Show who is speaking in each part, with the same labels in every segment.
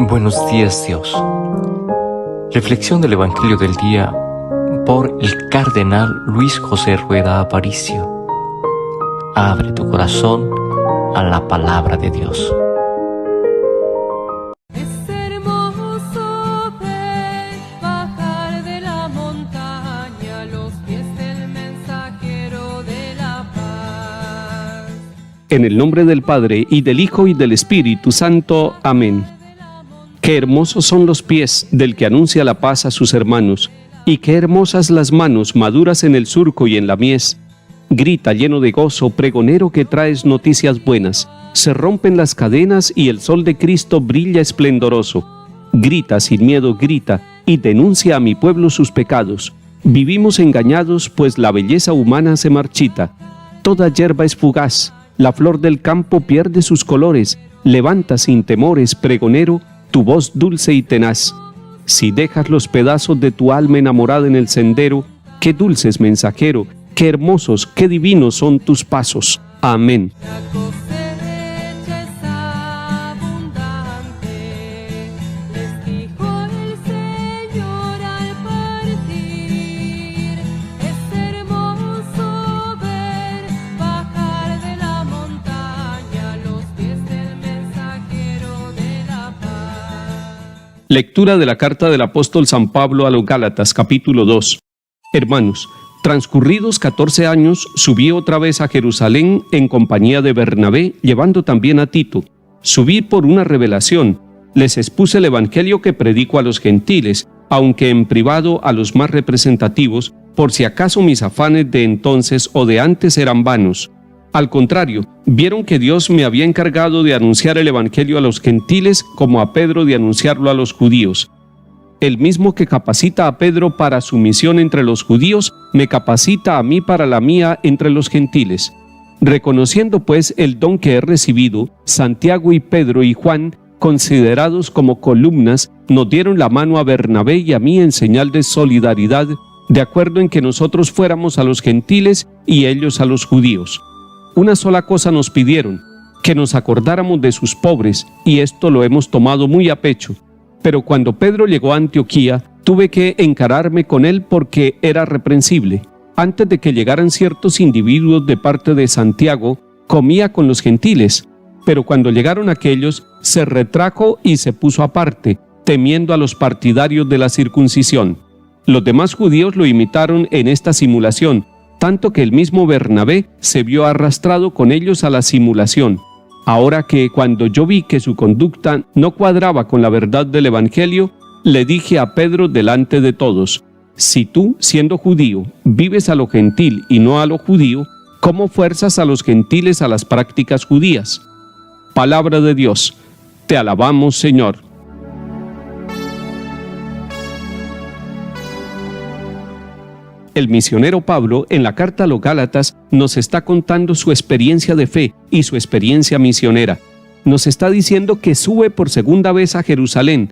Speaker 1: Buenos días, Dios. Reflexión del Evangelio del día por el Cardenal Luis José Rueda Aparicio. Abre tu corazón a la palabra de Dios.
Speaker 2: Es hermoso ver bajar de la montaña los pies del mensajero de la paz.
Speaker 3: En el nombre del Padre, y del Hijo, y del Espíritu Santo. Amén. Qué hermosos son los pies del que anuncia la paz a sus hermanos, y qué hermosas las manos maduras en el surco y en la mies. Grita lleno de gozo, pregonero que traes noticias buenas. Se rompen las cadenas y el sol de Cristo brilla esplendoroso. Grita sin miedo, grita, y denuncia a mi pueblo sus pecados. Vivimos engañados, pues la belleza humana se marchita. Toda hierba es fugaz, la flor del campo pierde sus colores. Levanta sin temores, pregonero, tu voz dulce y tenaz. Si dejas los pedazos de tu alma enamorada en el sendero, qué dulces, mensajero, qué hermosos, qué divinos son tus pasos. Amén.
Speaker 2: La cosecha es abundante, les dijo el Señor al partir. Es hermoso ver bajar de la montaña los pies del mensajero de la paz.
Speaker 3: Lectura de la carta del apóstol San Pablo a los Gálatas, capítulo 2. Hermanos, transcurridos 14 años, subí otra vez a Jerusalén en compañía de Bernabé, llevando también a Tito. Subí por una revelación. Les expuse el evangelio que predico a los gentiles, aunque en privado a los más representativos, por si acaso mis afanes de entonces o de antes eran vanos. Al contrario, vieron que Dios me había encargado de anunciar el evangelio a los gentiles como a Pedro de anunciarlo a los judíos. El mismo que capacita a Pedro para su misión entre los judíos, me capacita a mí para la mía entre los gentiles. Reconociendo pues el don que he recibido, Santiago y Pedro y Juan, considerados como columnas, nos dieron la mano a Bernabé y a mí en señal de solidaridad, de acuerdo en que nosotros fuéramos a los gentiles y ellos a los judíos. Una sola cosa nos pidieron, que nos acordáramos de sus pobres, y esto lo hemos tomado muy a pecho. Pero cuando Pedro llegó a Antioquía, tuve que encararme con él porque era reprensible. Antes de que llegaran ciertos individuos de parte de Santiago, comía con los gentiles, pero cuando llegaron aquellos, se retrajo y se puso aparte, temiendo a los partidarios de la circuncisión. Los demás judíos lo imitaron en esta simulación, tanto que el mismo Bernabé se vio arrastrado con ellos a la simulación. Ahora que cuando yo vi que su conducta no cuadraba con la verdad del Evangelio, le dije a Pedro delante de todos: si tú, siendo judío, vives a lo gentil y no a lo judío, ¿cómo fuerzas a los gentiles a las prácticas judías? Palabra de Dios. Te alabamos, Señor. El misionero Pablo, en la carta a los Gálatas, nos está contando su experiencia de fe y su experiencia misionera. Nos está diciendo que sube por segunda vez a Jerusalén.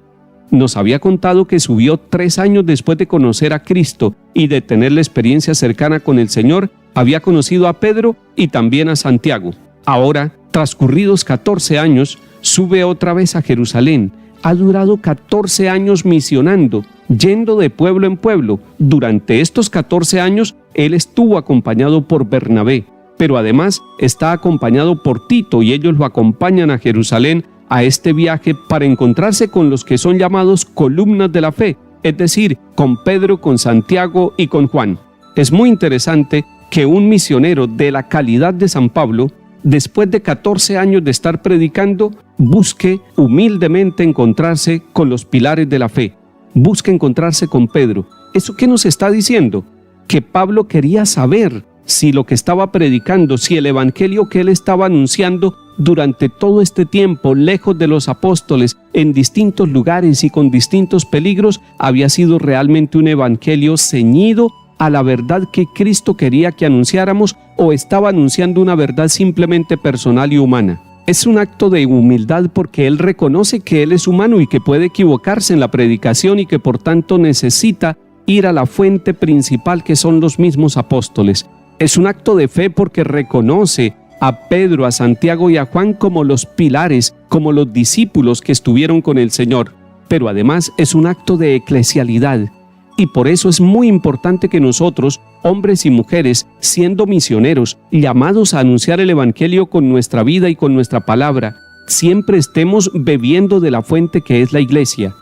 Speaker 3: Nos había contado que subió 3 años después de conocer a Cristo y de tener la experiencia cercana con el Señor. Había conocido a Pedro y también a Santiago. Ahora, transcurridos 14 años, sube otra vez a Jerusalén. Ha durado 14 años misionando, yendo de pueblo en pueblo. Durante estos 14 años, él estuvo acompañado por Bernabé, pero además está acompañado por Tito y ellos lo acompañan a Jerusalén a este viaje para encontrarse con los que son llamados columnas de la fe, es decir, con Pedro, con Santiago y con Juan. Es muy interesante que un misionero de la calidad de San Pablo, después de 14 años de estar predicando, busque humildemente encontrarse con los pilares de la fe. Busque encontrarse con Pedro. ¿Eso qué nos está diciendo? Que Pablo quería saber si lo que estaba predicando, si el evangelio que él estaba anunciando durante todo este tiempo, lejos de los apóstoles, en distintos lugares y con distintos peligros, había sido realmente un evangelio ceñido a la verdad que Cristo quería que anunciáramos, o estaba anunciando una verdad simplemente personal y humana. Es un acto de humildad porque él reconoce que él es humano y que puede equivocarse en la predicación y que por tanto necesita ir a la fuente principal que son los mismos apóstoles. Es un acto de fe porque reconoce a Pedro, a Santiago y a Juan como los pilares, como los discípulos que estuvieron con el Señor. Pero además es un acto de eclesialidad. Y por eso es muy importante que nosotros, hombres y mujeres, siendo misioneros, llamados a anunciar el Evangelio con nuestra vida y con nuestra palabra, siempre estemos bebiendo de la fuente que es la Iglesia.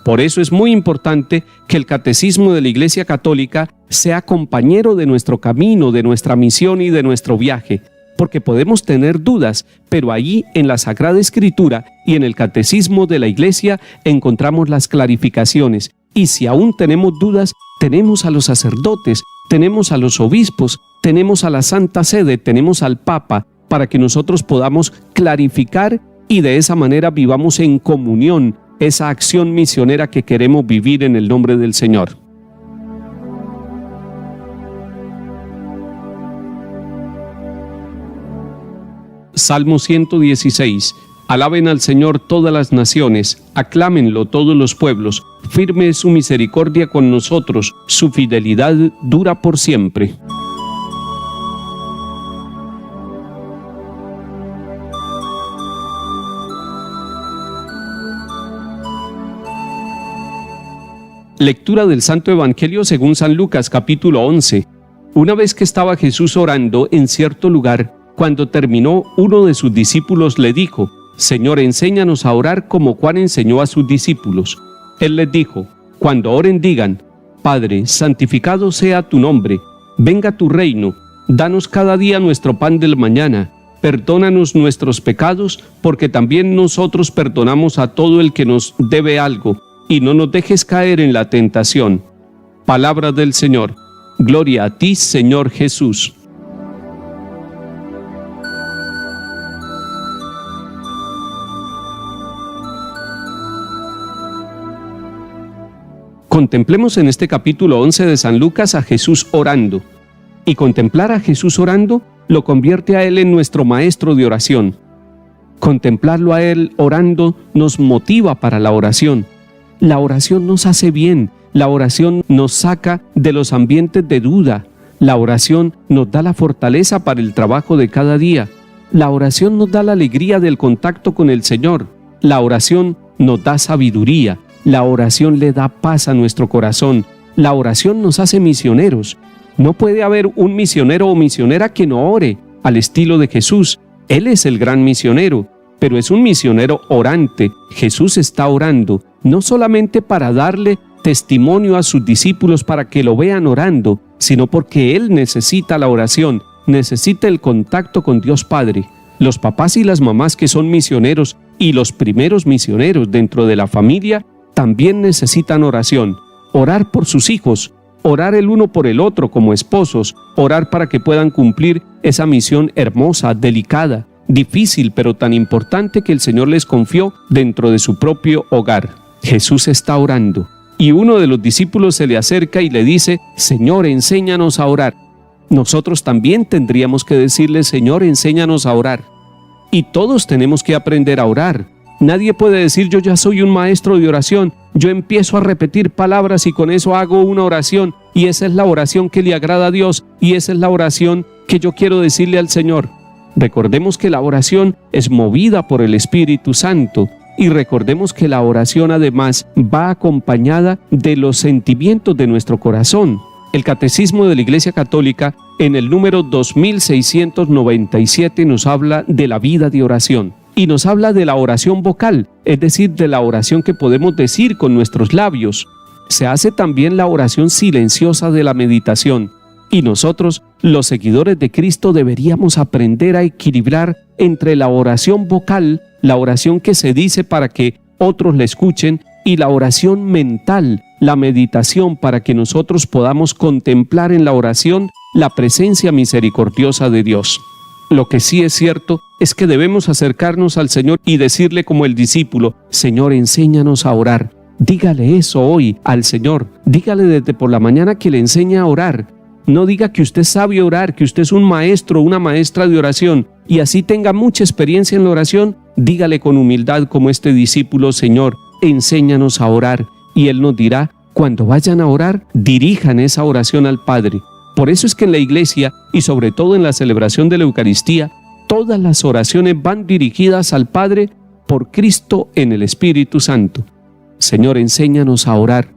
Speaker 3: Por eso es muy importante que el catecismo de la Iglesia Católica sea compañero de nuestro camino, de nuestra misión y de nuestro viaje, porque podemos tener dudas, pero allí en la Sagrada Escritura y en el catecismo de la Iglesia encontramos las clarificaciones. Y si aún tenemos dudas, tenemos a los sacerdotes, tenemos a los obispos, tenemos a la Santa Sede, tenemos al Papa, para que nosotros podamos clarificar y de esa manera vivamos en comunión esa acción misionera que queremos vivir en el nombre del Señor. Salmo 116. Alaben al Señor todas las naciones, aclámenlo todos los pueblos. Firme es su misericordia con nosotros, su fidelidad dura por siempre. Lectura del Santo Evangelio según San Lucas, capítulo 11. Una vez que estaba Jesús orando en cierto lugar, cuando terminó, uno de sus discípulos le dijo: Señor, enséñanos a orar como Juan enseñó a sus discípulos. Él les dijo: cuando oren digan: Padre, santificado sea tu nombre, venga tu reino, danos cada día nuestro pan del mañana, perdónanos nuestros pecados, porque también nosotros perdonamos a todo el que nos debe algo, y no nos dejes caer en la tentación. Palabra del Señor. Gloria a ti, Señor Jesús. Contemplemos en este capítulo 11 de San Lucas a Jesús orando. Y contemplar a Jesús orando lo convierte a Él en nuestro maestro de oración. Contemplarlo a Él orando nos motiva para la oración. La oración nos hace bien, la oración nos saca de los ambientes de duda, la oración nos da la fortaleza para el trabajo de cada día, la oración nos da la alegría del contacto con el Señor, la oración nos da sabiduría, la oración le da paz a nuestro corazón, la oración nos hace misioneros. No puede haber un misionero o misionera que no ore al estilo de Jesús. Él es el gran misionero, pero es un misionero orante. Jesús está orando, no solamente para darle testimonio a sus discípulos para que lo vean orando, sino porque Él necesita la oración, necesita el contacto con Dios Padre. Los papás y las mamás que son misioneros y los primeros misioneros dentro de la familia también necesitan oración. Orar por sus hijos, orar el uno por el otro como esposos, orar para que puedan cumplir esa misión hermosa, delicada, difícil, pero tan importante que el Señor les confió dentro de su propio hogar. Jesús está orando y uno de los discípulos se le acerca y le dice: Señor, enséñanos a orar. Nosotros también tendríamos que decirle: Señor, enséñanos a orar. Y todos tenemos que aprender a orar. Nadie puede decir: yo ya soy un maestro de oración, yo empiezo a repetir palabras y con eso hago una oración, y esa es la oración que le agrada a Dios, y esa es la oración que yo quiero decirle al Señor. Recordemos que la oración es movida por el Espíritu Santo, y recordemos que la oración además va acompañada de los sentimientos de nuestro corazón. El Catecismo de la Iglesia Católica, en el número 2697, nos habla de la vida de oración. Y nos habla de la oración vocal, es decir, de la oración que podemos decir con nuestros labios. Se hace también la oración silenciosa de la meditación. Y nosotros, los seguidores de Cristo, deberíamos aprender a equilibrar entre la oración vocal, la oración que se dice para que otros la escuchen, y la oración mental, la meditación, para que nosotros podamos contemplar en la oración la presencia misericordiosa de Dios. Lo que sí es cierto es que debemos acercarnos al Señor y decirle como el discípulo: Señor, enséñanos a orar. Dígale eso hoy al Señor. Dígale desde por la mañana que le enseñe a orar. No diga que usted sabe orar, que usted es un maestro o una maestra de oración y así tenga mucha experiencia en la oración. Dígale con humildad como este discípulo: Señor, enséñanos a orar. Y Él nos dirá: cuando vayan a orar, dirijan esa oración al Padre. Por eso es que en la Iglesia, y sobre todo en la celebración de la Eucaristía, todas las oraciones van dirigidas al Padre por Cristo en el Espíritu Santo. Señor, enséñanos a orar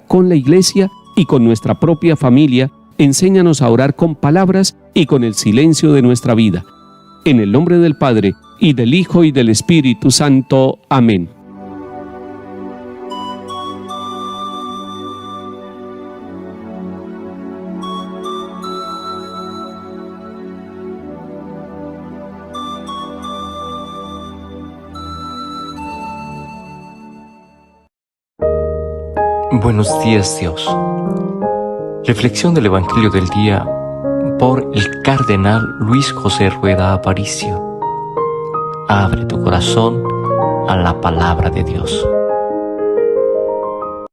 Speaker 3: con la Iglesia y con nuestra propia familia. Enséñanos a orar con palabras y con el silencio de nuestra vida. En el nombre del Padre, y del Hijo, y del Espíritu Santo. Amén.
Speaker 1: Buenos días, Dios. Reflexión del Evangelio del día por el cardenal Luis José Rueda Aparicio. Abre tu corazón a la palabra de Dios.